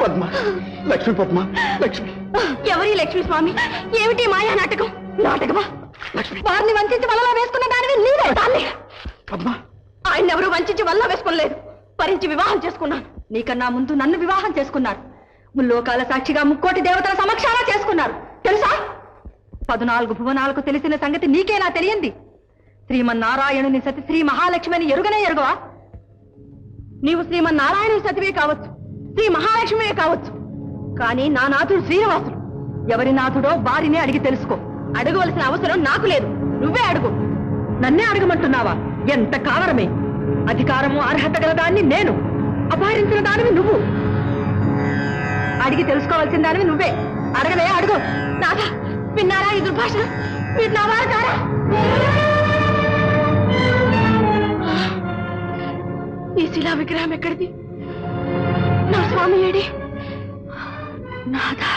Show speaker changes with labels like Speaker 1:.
Speaker 1: పద్మ, లక్ష్మి పద్మ, లక్ష్మి.
Speaker 2: ఎవరి లక్ష్మి స్వామి? ఏమిటి మాయా నాటకం? నాటకమా? వారిని వంచి వల్ల వేసుకున్న దానివి నీవే.
Speaker 1: పద్మ,
Speaker 2: ఆయన ఎవరు వంచి వల్ల వేసుకోలేదు, భరించి వివాహం చేసుకున్నాను. నీకన్నా ముందు నన్ను వివాహం చేసుకున్నారు. ముల్లోకాల సాక్షిగా ముక్కోటి దేవతల సమక్షాన చేసుకున్నారు. తెలుసా? 14 భువనాలకు తెలిసిన సంగతి నీకేనా తెలియంది? శ్రీమన్నారాయణుని సతి శ్రీ మహాలక్ష్మి అని ఎరుగనే ఎరుగవా? నీవు శ్రీమన్నారాయణుని సతివే కావచ్చు, శ్రీ మహాలక్ష్మివే కావచ్చు, కానీ నా నాథుడు శ్రీనివాసుడు. ఎవరి నాథుడో వారిని అడిగి తెలుసుకో. అడగవలసిన అవసరం నాకు లేదు, నువ్వే అడుగు. నన్నే అడగమంటున్నావా? ఎంత కావరమే! అధికారము అర్హత గల దాన్ని నేను, అపహరించిన దానివి నువ్వు. అడిగి తెలుసుకోవాల్సిన దానివి నువ్వే. అడగలే, అడుగు. నాథా, విన్నారా ఈ దుర్భాషణ? మీరు నా వారు కారా? ఈ శిలా విగ్రహం ఎక్కడిది? నా స్వామి ఏడి? నాథా.